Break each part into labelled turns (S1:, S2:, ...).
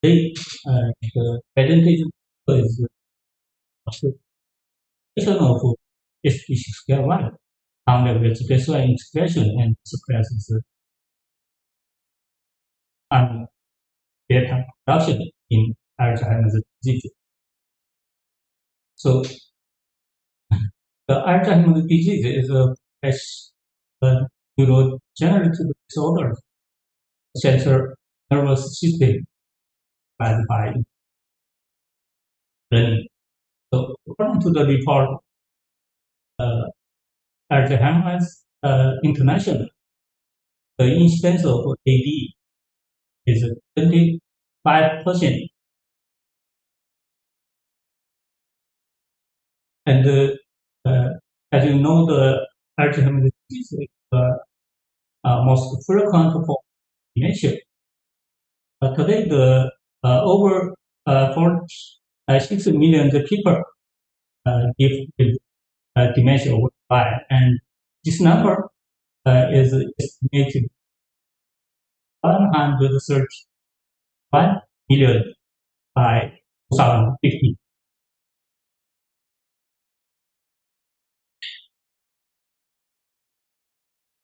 S1: the identity is association of SPC1 under the special expression and suppresses and beta production in Alzheimer's disease. So the Alzheimer's disease is a neurodegenerative disorder, central nervous system caused by learning. So according to the report, Alzheimer's International, the incidence of AD is 25%. And as you know, the Alzheimer's disease is the most frequent form of dementia. Today, the over 6 million people live with dementia worldwide, and this number is estimated 131 million by 2050.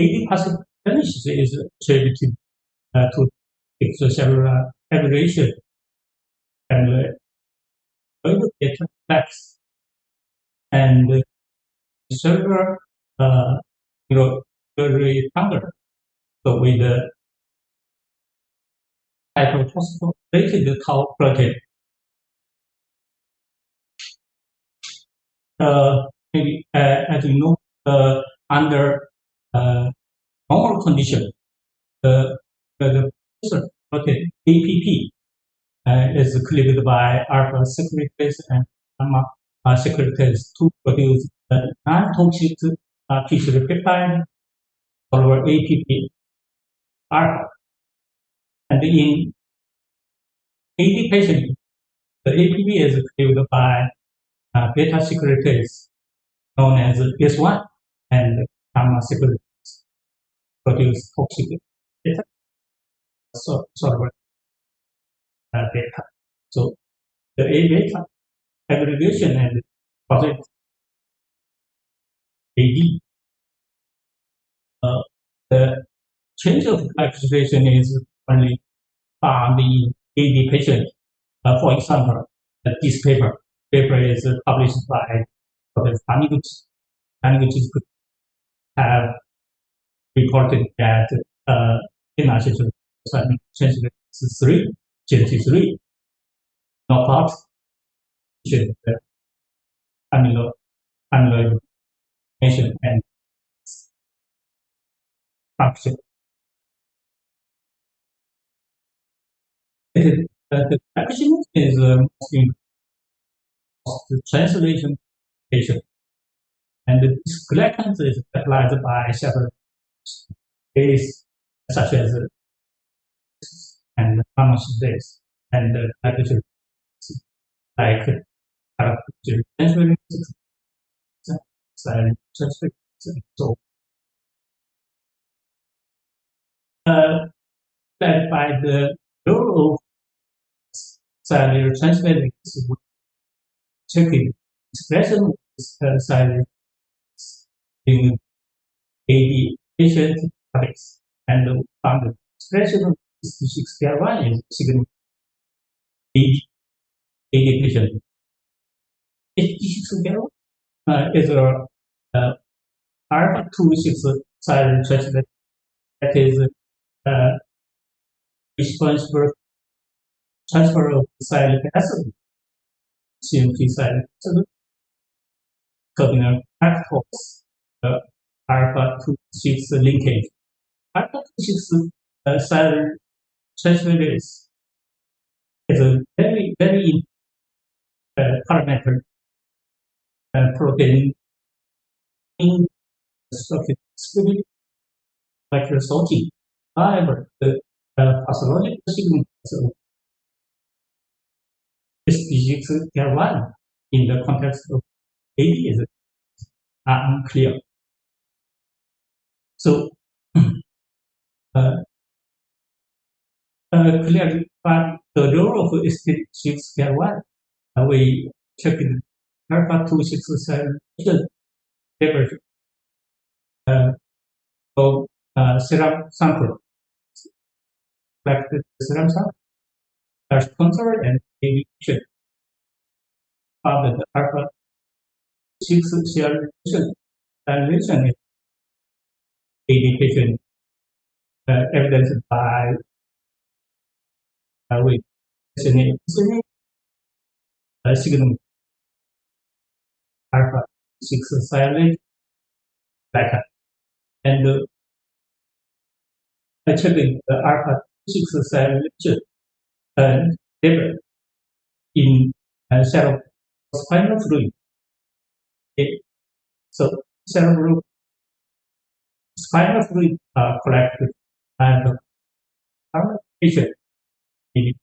S1: AD pathogenesis is attributed to extracellular aberration and beta plaques and cellular rectangle. So with the hyperphosphorylated tau protein. Maybe as you know, under normal condition, the protein APP is cleaved by alpha secretase and gamma secretase to produce non-toxic tissue peptide or APP alpha. And in AD patients, the APP is cleaved by beta secretase known as S1 and gamma secretase produce toxic beta solver beta. So the A beta aggregation and project AD. The change of glycosylation is only found in AD patient. For example, this paper is published by Dr. Taniguchi. Taniguchi have reported that GNT3 knockout amyloid mention and function. The packaging is the translation patient, and this glycan is catalyzed by several ways such as and pharmaceuticals and packaging like transferring so by the role of cellular transference checking expression of cellular in AD patient topics and found the expression of C6PR1 is significant AD patient. C6PR1 is a alpha-2 cellular transfer that is responsible for transfer of sialic acid, CMP sialic acid, terminal factors, alpha-2 linkage. Alpha-2 cellular transferase is a very parameter protein in structure like resulting. However, the pathological significance of SPC1 in the context of AD is unclear. So clearly, but the role of ST6K1, we checked alpha 267 levels of serum sample, collected serum sample, sponsor and deviation of the alpha 6 sialylation indication evidenced by with signal alpha 6 sialylate beta and checking the alpha 6 sialylation level in cerebrospinal fluid. Okay. So cerebrospinal fluid collected and patient in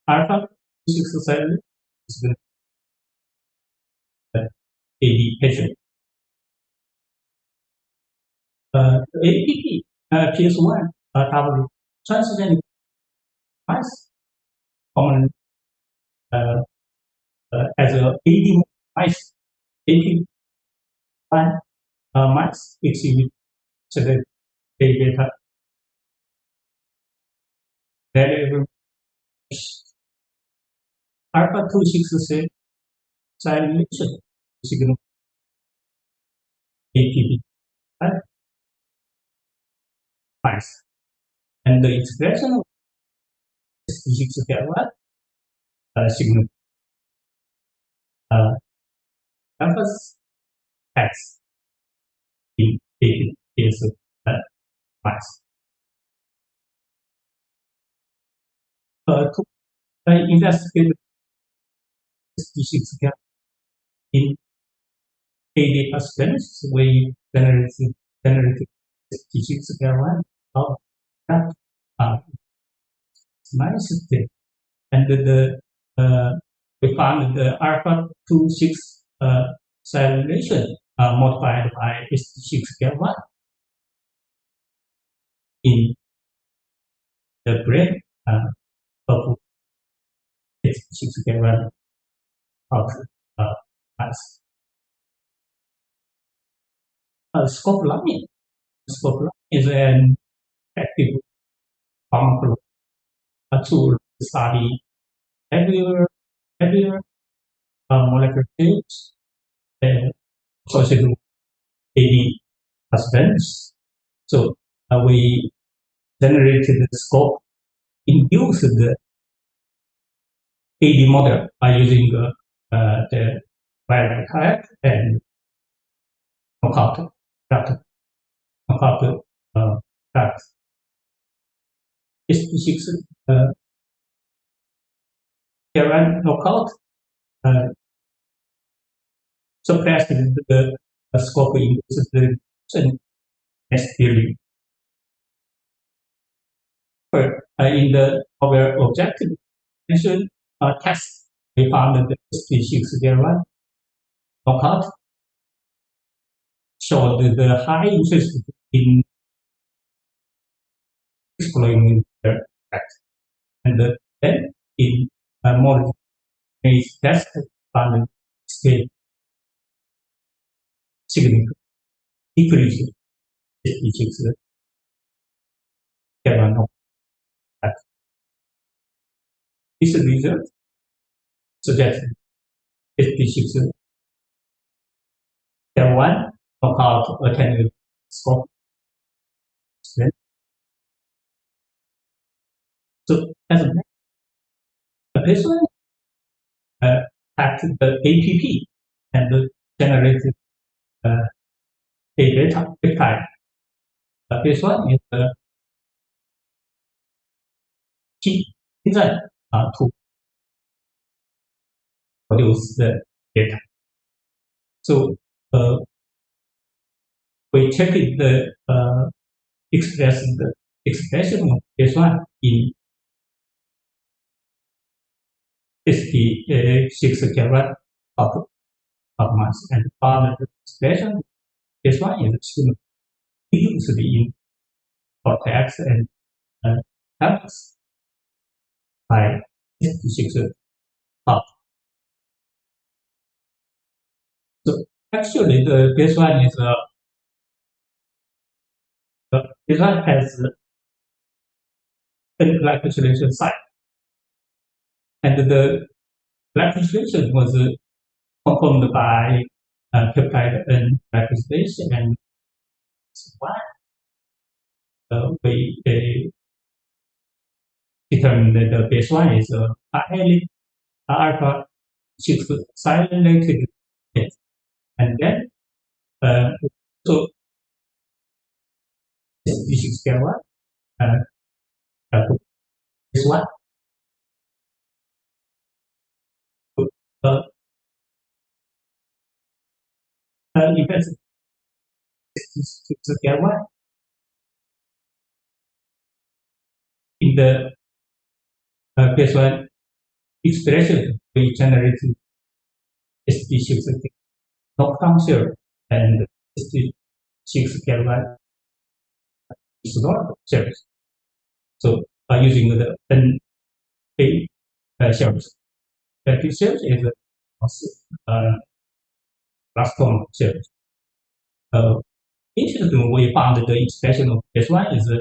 S1: alpha 6 sialylate is AD patient. APP PS1 double transgenic mice common as a AD mice. AP1 mice exhibit sedate data variable alpha 2 6 sialylation signal APP mice and the expression of ST6K1 signal alpha X in APP is mice. To investigate ST6K in AD students, we generated ST6K1 of that nice thing. And we found the alpha 2 6 sialylation modified by ST6K1 in the brain of ST6K1 of mice. Scopolamine. Scopolamine is an active pharmacology tool to study heavier molecular fields associated with AD husbands. So we generated the scope, induced the AD model by using the wild type and knockout drugs. ST6 knockout suppressed the scope induced the next theory. In our objective test, we found the ST6 knockout showed the high interest in exploring the effect. And then in more test found still significant decrease ST6 knockout. This result suggests ST6 K1 knockout attended scope. So as a patient acted the APP and generated a beta peptide. This one is the key enzyme to produce the data. So we checked the expression of this one in ST6K1 of mass and found the expression. This one is used in cortex and helps by six part. So actually, the baseline is the baseline has a glycosylation site, and the glycosylation was performed by peptide and glycosylation, and why we determined that the baseline is highly alpha sialylated, and then so this is one this one events is one in the baseline expression we generate ST6 knockdown cell, and ST6 one is not cells. So by using the NA cells, that cells is blastoma cells. Interestingly, we found that the expression of baseline is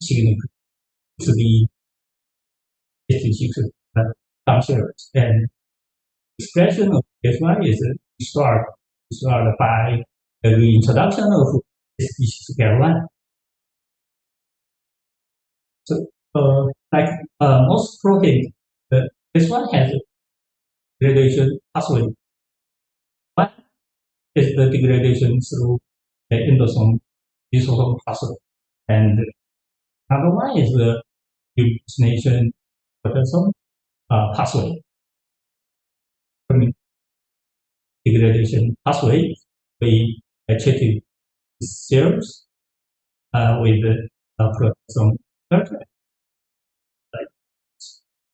S1: significant to the ST6 cells, and expression of baseline is restored by the reintroduction of ST6 one. So, like most proteins, this one has a degradation pathway. One is the degradation through the endosome lysosome pathway, and another one is the ubiquitination proteasome pathway. Degradation pathway, we treated cells with proteasome culture,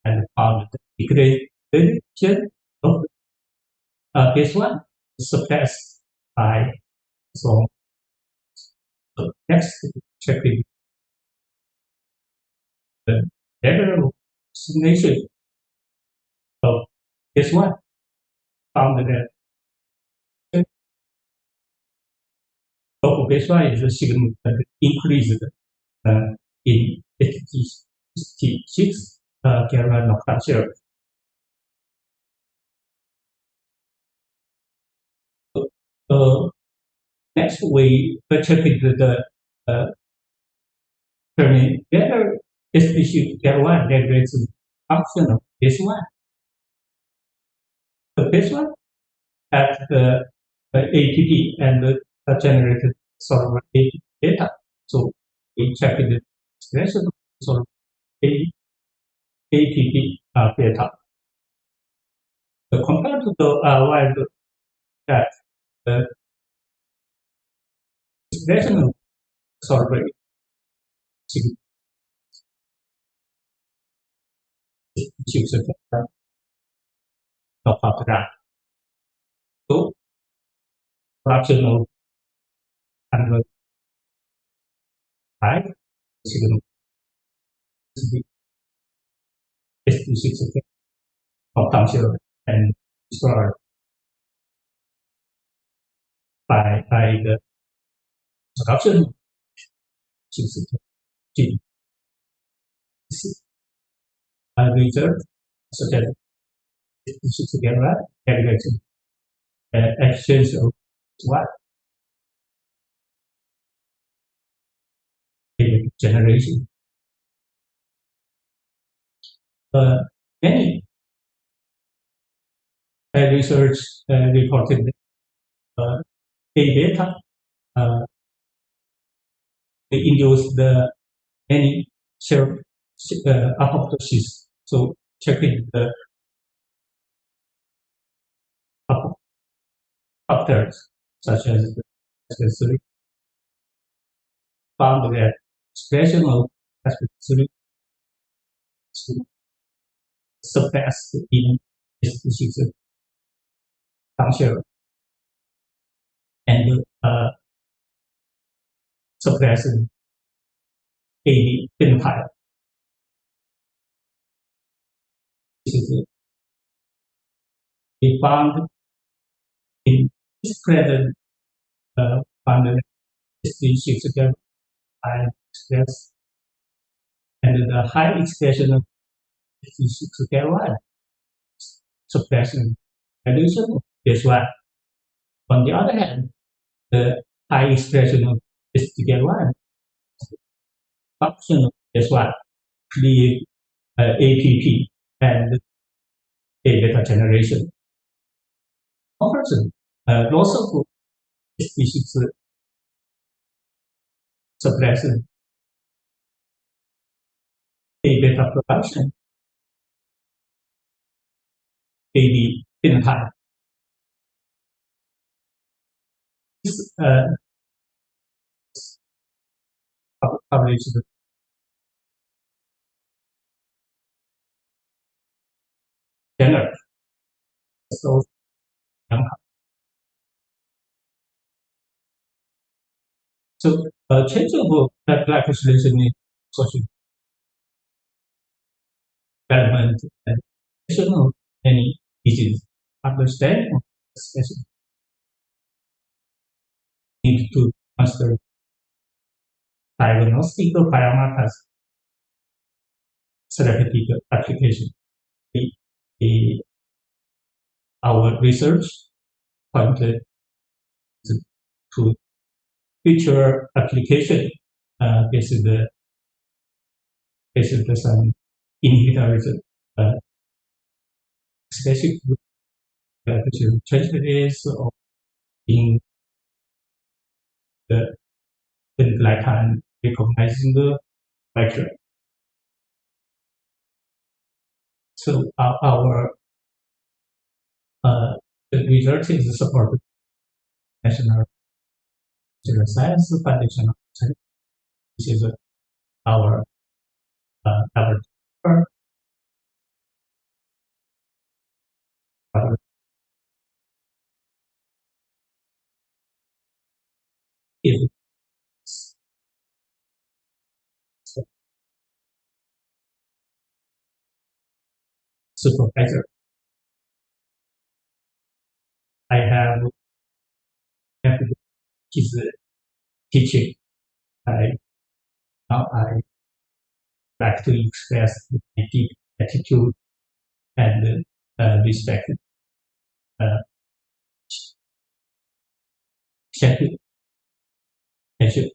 S1: and found the degradation of this one suppressed by so next checking the degradation of this one found that of baseline is a significant increase in ST6 knockdown cells. Next, we checked the determine whether ST6 degrades the function of baseline. The baseline at the ATP and generated sort of data. So we checked the expression of sort of ATP data. Compared to the wild that the expression of sort of knockout rat. So production of amyloid signal ST6 knockdown cell and destroyed by the production of gene. Result such as ST6 aggregation exchange of what generation. Many research reported A beta they induce the any cell apoptosis. So checking the factors such as the found that expression of ST3 suppressed in ST6 function and suppressed AB phenotype. This is we found in this present found species high express and the high expression of C6K1 suppression dilution of this1. On the other hand, the high expression of C6K1 function of this1 create APP and A beta generation. Conversely, loss of species suppression A beta production AB phenotype. This published journal. So change of glycosylation in social development and of any disease. Understanding of the specific need to consider diagnostic biomarkers therapeutic application. Our research pointed to future application based on some inhibitors specific to changes or in the glycan recognizing the factor. So our the result is supported National Science Foundation, which is our laboratory. Is supervisor. I have his teaching. Now I like to express my deep attitude and respect. Shantou. Thank you.